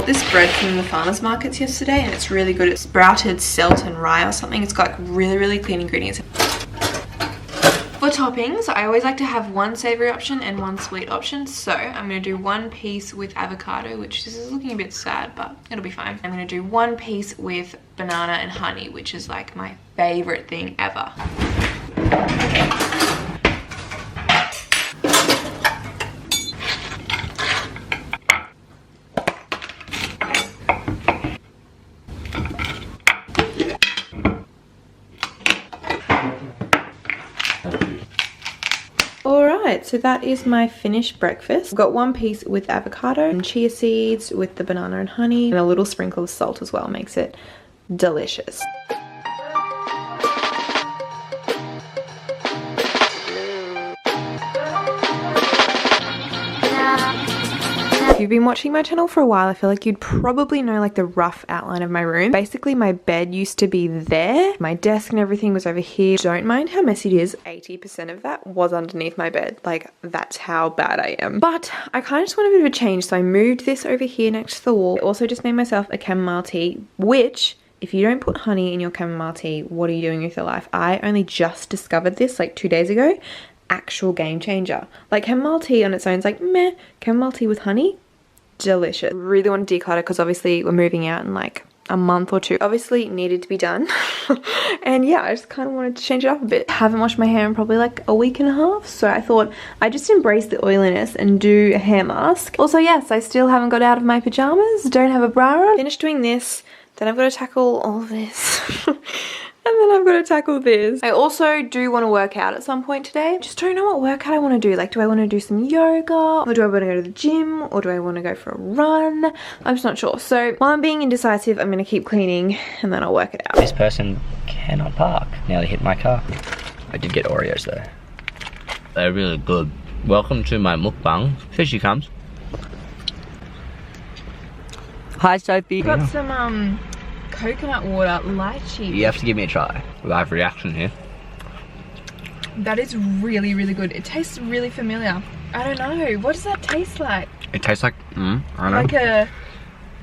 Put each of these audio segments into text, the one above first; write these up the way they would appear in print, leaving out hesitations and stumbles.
this bread from the farmers markets yesterday and it's really good. It's sprouted Selton rye or something. It's got really clean ingredients. For toppings, I always like to have one savory option and one sweet option. So I'm going to do one piece with avocado, which this is looking a bit sad, but it'll be fine. I'm going to do one piece with banana and honey, which is like my favorite thing ever. Alright, so that is my finished breakfast. I've got one piece with avocado and chia seeds with the banana and honey, and a little sprinkle of salt as well makes it delicious. If you've been watching my channel for a while, I feel like you'd probably know like the rough outline of my room. Basically, my bed used to be there. My desk and everything was over here. Don't mind how messy it is. 80% of that was underneath my bed. Like, that's how bad I am. But I kind of just want a bit of a change, so I moved this over here next to the wall. I also just made myself a chamomile tea, which, if you don't put honey in your chamomile tea, what are you doing with your life? I only just discovered this like 2 days ago. Actual game changer. Like, chamomile tea on its own is like meh. Chamomile tea with honey, delicious. Really want to declutter because obviously we're moving out in like a month or two. Obviously needed to be done. And yeah, I just kind of wanted to change it up a bit. Haven't washed my hair in probably like a week and a half, so I thought I'd just embrace the oiliness and do a hair mask. Also, yes, I still haven't got out of my pajamas, don't have a bra on. Finished doing this, then I've got to tackle all of this. And then I've got to tackle this. I also do want to work out at some point today. Just don't know what workout I want to do. Like, do I want to do some yoga? Or do I want to go to the gym? Or do I want to go for a run? I'm just not sure. So while I'm being indecisive, I'm going to keep cleaning and then I'll work it out. This person cannot park. Nearly hit my car. I did get Oreos though. They're really good. Welcome to my mukbang. Here she comes. Hi, Sophie. Got some coconut water lychee. You have to give me a try. Live reaction here. That is really good. It tastes really familiar. I don't know. What does that taste like? It tastes like I don't know. Like a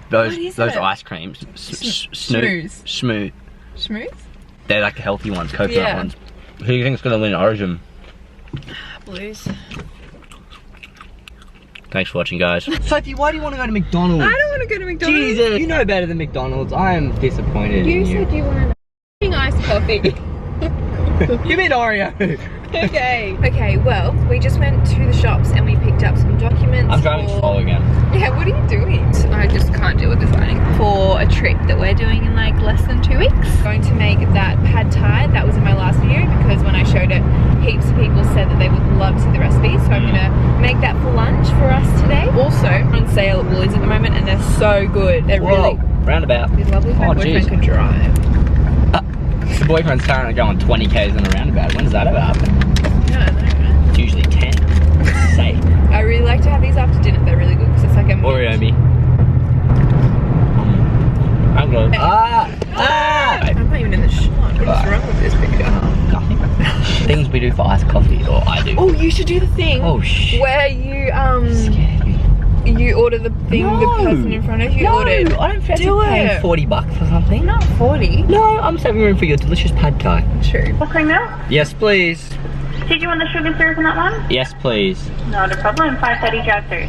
those ice creams. Smooth. Smooth? They're like the healthy ones, coconut ones. Who do you think is gonna win Origin? Blues. Thanks for watching, guys. Sophie, why do you want to go to McDonald's? I don't want to go to McDonald's. Jesus, you know better than McDonald's. I am disappointed in you. You said you wanted a iced coffee. Give me an Oreo. Okay, well, we just went to the shops and we picked up some documents. I'm driving slow again. Yeah, what are you doing? I just can't deal with this lighting. For a trip that we're doing in like less than 2 weeks. Going to make that pad thai. That was in my last video because when I showed it, heaps of people said that they would love to see the recipe. So I'm gonna make that for lunch for us today. Also, on sale at Woolies at the moment and they're so good. They're really roundabout. It'd be lovely if my boyfriend could drive. The boyfriend's currently going 20 k's in a roundabout. When does that ever happen? No, I don't know. It's usually 10. Say. I really like to have these after dinner. They're really good because it's like a Oreo me. I'm good. I'm not even in the shot. What is wrong with this picture? Nothing. Things we do for iced coffee, or I do. Oh, you should do the thing. Oh shit. Where you order the thing the person in front of you ordered. I don't fancy paying 40 bucks for something. Not 40. No, I'm saving room for your delicious pad thai. True. Cream milk? Yes, please. Did you want the sugar syrup in that one? Yes, please. Not a problem. 5:30 drive-through.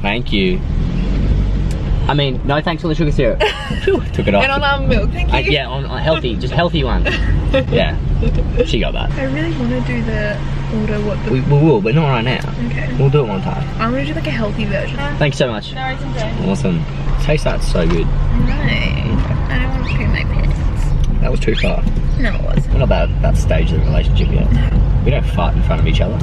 Thank you. I mean, no thanks on the sugar syrup. Took it off. And on almond milk, thank you. Yeah, on healthy, just healthy one. Yeah, she got that. I really want to do the order what the... We will, but not right now. Okay. We'll do it one time. I'm going to do like a healthy version. Thank you so much. No, it's okay. Awesome. Tastes like so good. No, I don't want to poo my pants. That was too far. No, it wasn't. We're not about that stage of the relationship yet. We don't fart in front of each other.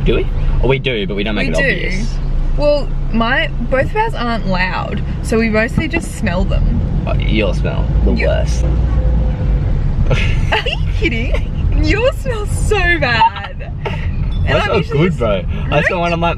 Do we? Or we do, but we don't make it obvious. Well, both of ours aren't loud, so we mostly just smell them. Oh, you'll smell the worst. Are you kidding? Yours smells so bad. That smells good, bro. I smell one, I'm like,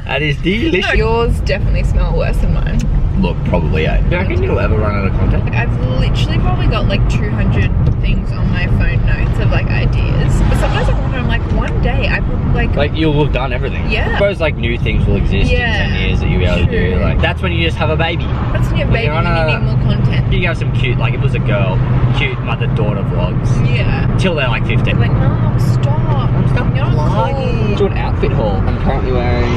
that is delicious. No, yours definitely smell worse than mine. look, probably 8. Do you reckon you'll ever run out of content? I've literally probably got like 200 things on my phone notes of like ideas. But sometimes I wonder, I'm like, one day I probably Like you'll have done everything. Yeah. I suppose like new things will exist in 10 years that you'll be able to do. Like that's when you just have a baby. That's when you have a baby and you need more content. You have some cute, like if it was a girl, cute mother-daughter vlogs. Yeah. Till they're like 15. Like, no, stop. You're not cool. To an outfit haul. I'm currently wearing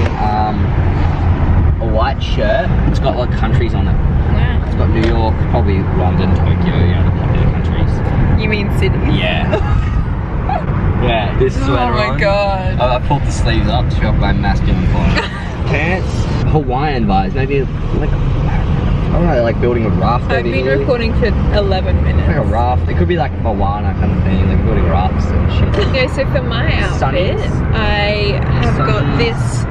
a white shirt. It's got like countries on it. Wow. It's got New York, probably London, Tokyo, you know, the popular countries. You mean cities? Yeah. Yeah, this sweater on. Oh my god. I pulled the sleeves up to show off my masculine form. Pants, Hawaiian vibes, maybe like, I don't know, like building a raft. I've been recording for 11 minutes. Like a raft. It could be like Moana kind of thing, like building rafts and shit. Okay, so for my outfit, I have got this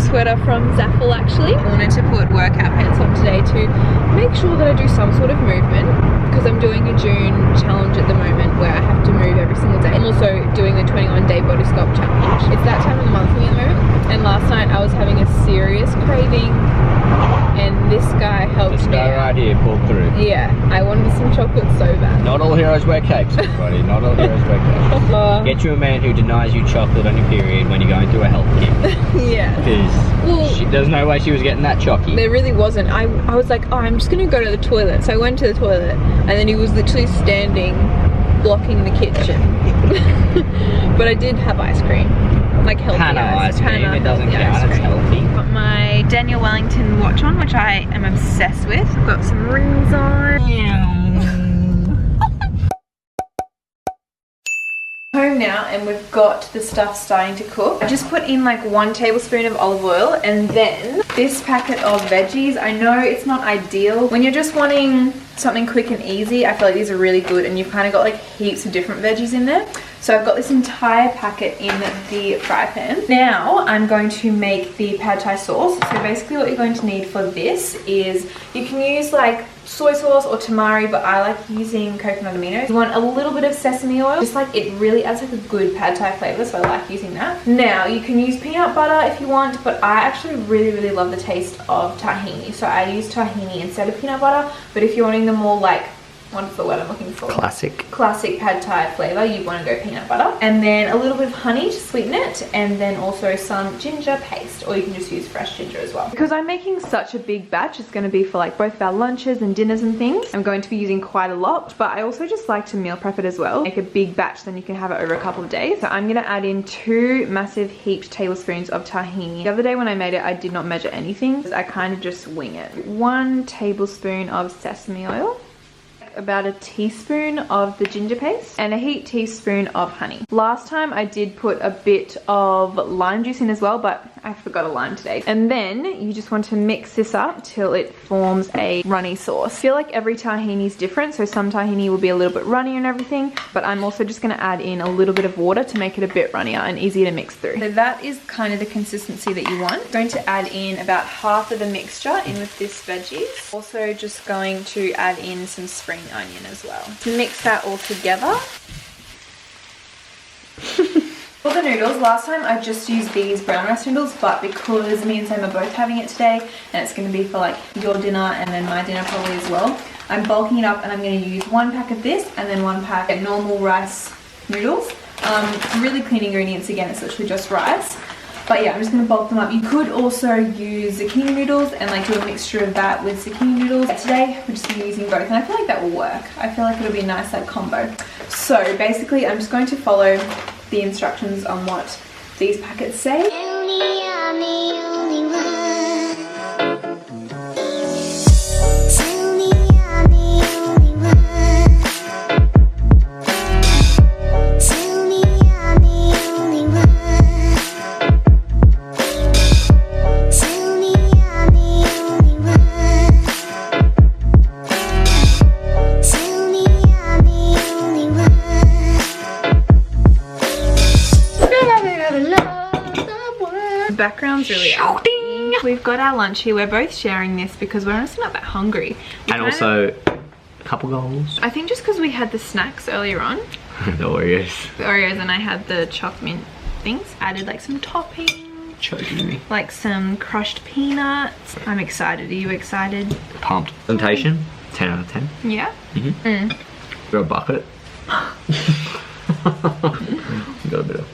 sweater from Zaffle actually. I wanted to put workout pants on today to make sure that I do some sort of movement because I'm doing a June challenge at the moment where I have to move every single day. I'm also doing the 21-day body sculpt challenge. It's that time of the month for me at the moment. And last night I was having a serious craving and this guy helped me. This guy right here pulled through. Yeah, I wanted some chocolate so bad. Not all heroes wear capes, everybody. Not all heroes wear capes. Get you a man who denies you chocolate on your period when you're going through a health kick. Yeah. Because there's no way she was getting that chocky. There really wasn't. I was like, oh, I'm just going to go to the toilet. So I went to the toilet and then he was literally standing blocking the kitchen. But I did have ice cream. Like healthy ice cream. It doesn't count, it's healthy. Got my Daniel Wellington watch on, which I am obsessed with. I've got some rings on. Home now and we've got the stuff starting to cook. I just put in like 1 tablespoon of olive oil and then this packet of veggies. I know it's not ideal when you're just wanting something quick and easy. I feel like these are really good and you've kind of got like heaps of different veggies in there. So I've got this entire packet in the fry pan. Now I'm going to make the pad thai sauce. So basically what you're going to need for this is you can use like soy sauce or tamari, but I like using coconut aminos. You want a little bit of sesame oil, just like it really adds like a good pad thai flavor, so I like using that. Now you can use peanut butter if you want, but I actually really love the taste of tahini, so I use tahini instead of peanut butter. But if you're wanting the more like, what's the word I'm looking for? Classic pad thai flavor, you want to go peanut butter. And then a little bit of honey to sweeten it, and then also some ginger paste, or you can just use fresh ginger as well. Because I'm making such a big batch, it's going to be for like both of our lunches and dinners and things. I'm going to be using quite a lot, but I also just like to meal prep it as well. Make a big batch, then you can have it over a couple of days. So I'm going to add in 2 massive heaped tablespoons of tahini. The other day when I made it, I did not measure anything. I kind of just wing it. 1 tablespoon of sesame oil. About a teaspoon of the ginger paste and a heaped teaspoon of honey. Last time I did put a bit of lime juice in as well, but I forgot a lime today. And then you just want to mix this up till it forms a runny sauce. I feel like every tahini is different, so some tahini will be a little bit runny and everything, but I'm also just going to add in a little bit of water to make it a bit runnier and easier to mix through. So that is kind of the consistency that you want. I'm going to add in about half of the mixture in with this veggies. Also just going to add in some spring onion as well. To mix that all together. For the noodles, last time I just used these brown rice noodles, but because me and Sam are both having it today and it's going to be for like your dinner and then my dinner probably as well, I'm bulking it up and I'm going to use 1 pack of this and then 1 pack of normal rice noodles. Really clean ingredients, again, it's literally just rice. But yeah, I'm just going to bulk them up. You could also use zucchini noodles and like do a mixture of that with zucchini noodles. But today, we're just going to be using both and I feel like that will work. I feel like it'll be a nice like combo. So basically, I'm just going to follow the instructions on what these packets say. Background's really out. We've got our lunch here. We're both sharing this because we're honestly not that hungry. And also a couple goals. I think just because we had the snacks earlier on. The Oreos. The Oreos, and I had the choc mint things. Added like some toppings. choking me. Like some crushed peanuts. I'm excited. Are you excited? Pumped. Presentation, 10 out of 10. Yeah? Got a bucket. Got a bit of...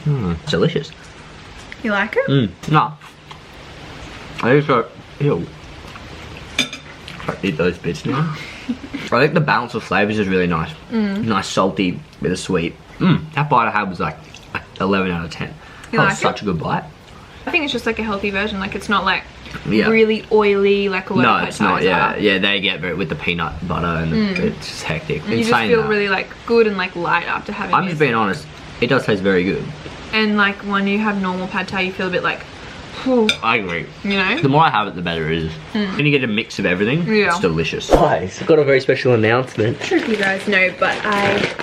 It's delicious. You like it? No. I just go, ew. I eat those bits now. I think the balance of flavours is really nice. Nice salty, bit of sweet. That bite I had was like 11 out of 10. You That like was such a good bite. I think it's just like a healthy version. Like it's not like Yeah. really oily like a lot No, of it's not. Thais Yeah, are. yeah. They get very with the peanut butter and it's just hectic. You just feel really like good and like light after having I'm this. just being honest. It does taste very good. And like when you have normal pad thai, you feel a bit like, whew, I agree. you know? The more I have it, the better it is. When you get a mix of everything, Yeah. it's delicious. Guys, I've got a very special announcement. I'm sure you guys know, but I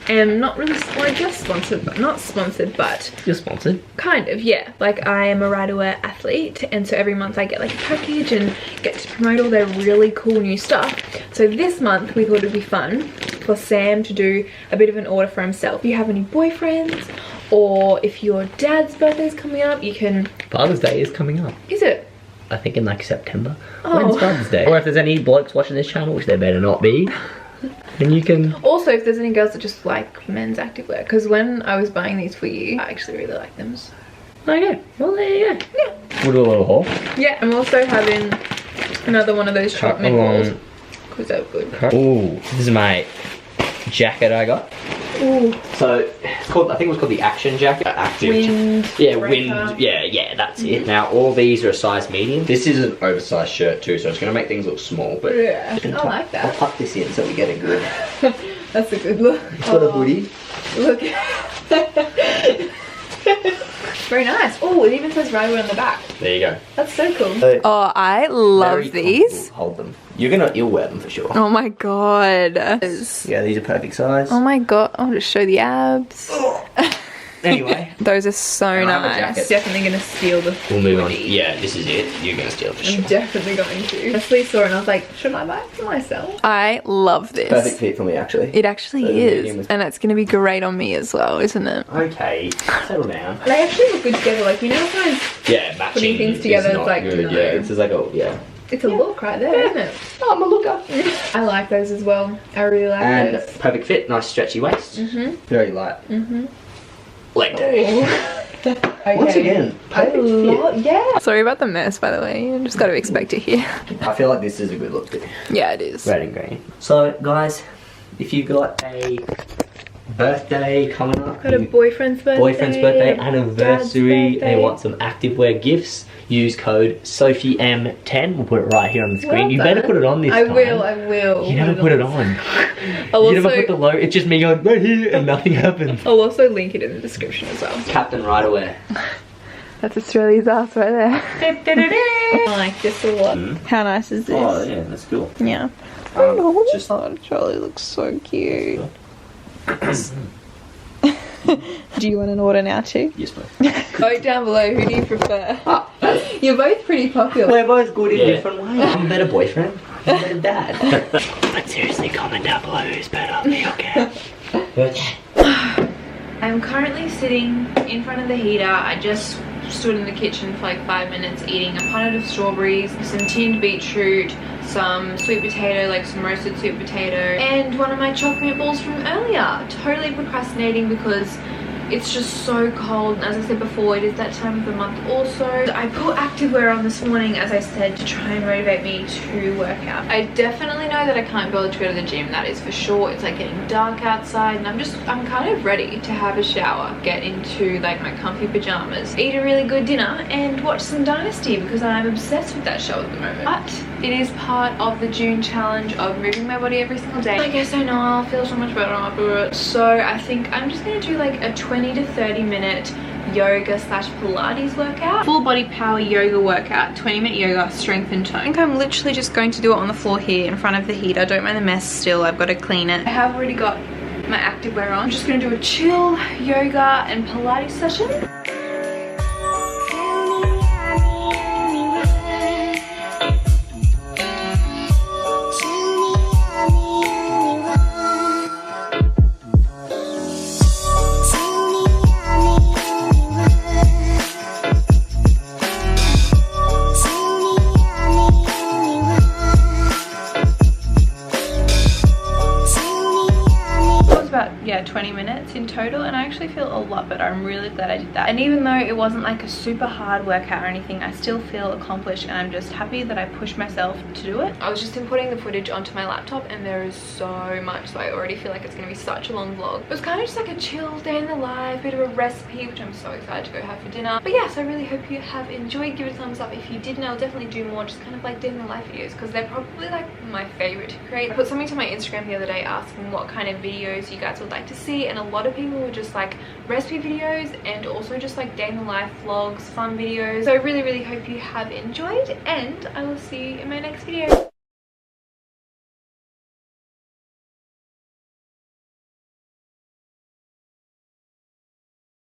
am not really, well, I guess sponsored, but not sponsored, but You're sponsored. kind of, yeah. Like I am a Ride-A-Wear athlete, and so every month I get like a package and get to promote all their really cool new stuff. So this month we thought it'd be fun for Sam to do a bit of an order for himself. If you have any boyfriends, or if your dad's birthday is coming up, you can... Father's Day is coming up. Is it? I think in like September. Oh. When's Father's Day? Or if there's any blokes watching this channel, which there better not be, then you can... Also, if there's any girls that just like men's activewear, because when I was buying these for you, I actually really like them. So. Okay, well there you go. Yeah. We'll do a little haul. Yeah, I'm also having another one of those short meatballs, because they're good. Ooh, this is my jacket I got. Ooh. So it's called, I think it was called the Action Jacket. Active. Wind. Yeah, breaker. wind. Yeah, that's it. Now all these are a size medium. This is an oversized shirt too, so it's gonna make things look small. But Yeah, I like I'll that. tuck this in so we get a good. That's a good look. It's got a hoodie. Look. Very nice. Oh, it even says Ride-A-Wear on the back. There you go. That's so cool. Oh, I very love these. comfortable. Hold them. You're gonna ill wear them for sure. Oh my god. Yeah, these are perfect size. Oh my god. I'll just show the abs. Anyway, Those are so And I have a nice. jacket. Definitely gonna steal the we'll move on. hoodie. Yeah, this is it. You're gonna steal it for I'm sure. definitely going to. I actually saw it and I was like, should I buy it for myself? I love this. Perfect fit for me actually. It actually The medium is. is- And it's going to be great on me as well, isn't it? Okay, settle down. They actually look good together. Like, you know, sometimes Yeah, matching. Putting things is together is not like, good. no. Yeah, it's just like it's a look right there, isn't it? Oh, I'm a looker. I like those as well. I really like And those. perfect fit, nice stretchy waist. Very light. Leg day. Okay. Once again, perfect fit. Yeah. Sorry about the mess, by the way. You just got to expect it here. I feel like this is a good look too. Yeah, it is. Red and green. So guys, if you've got a birthday coming up, Got a boyfriend's birthday. boyfriend's birthday, a anniversary, dad's they want some activewear gifts, use code SophieM10. We'll put it right here on the screen. Well You better done. put it on this I time. will. You never put it on. I'll You never also- put the logo. It's just me going right here and nothing happens. I'll also link it in the description as well. Captain Ride-A-Wear. That's Australia's ass right there. I like this a lot. How nice is this? Oh yeah, that's cool. Yeah. Just Oh, Charlie looks so cute. Do you want an order now too? yes, please. Vote down below, who do you prefer? You're both pretty popular. We're both good in different ways. I'm a better boyfriend. I'm a better dad. But seriously, comment down below who's better, me or Kat. I'm currently sitting in front of the heater. I just stood in the kitchen for like 5 minutes eating a punnet of strawberries, some tinned beetroot, some sweet potato, like some roasted sweet potato, and one of my chopped meatballs from earlier. Totally procrastinating because it's just so cold, and as I said before, it is that time of the month also. I put activewear on this morning, as I said, to try and motivate me to work out. I definitely know that I can't bother to go to the gym, that is for sure. It's like getting dark outside, and I'm kind of ready to have a shower, get into like my comfy pajamas, eat a really good dinner, and watch some Dynasty because I'm obsessed with that show at the moment. But it is part of the June challenge of moving my body every single day. I guess I know I'll feel so much better after it. So I think I'm just gonna do like a 20 to 30 minute yoga slash Pilates workout. Full body power yoga workout, 20-minute yoga, strength and tone. I think I'm literally just going to do it on the floor here in front of the heater. Don't mind the mess still, I've got to clean it. I have already got my activewear on. I'm just gonna do a chill yoga and Pilates session. 20 minutes in total, and I actually feel a lot better. I'm really glad I did that. And even though it wasn't like a super hard workout or anything, I still feel accomplished, and I'm just happy that I pushed myself to do it. I was just inputting the footage onto my laptop, and there is so much, so I already feel like it's gonna be such a long vlog. It was kind of just like a chill day in the life, bit of a recipe, which I'm so excited to go have for dinner. But yes, I really hope you have enjoyed. Give it a thumbs up if you did, and I'll definitely do more just kind of like day in the life videos, because they're probably like my favorite to create. I put something to my Instagram the other day asking what kind of videos you guys would like to see, and a lot of people were just like recipe videos and also just like day in the life vlogs, fun videos. So I really hope you have enjoyed, and I will see you in my next video.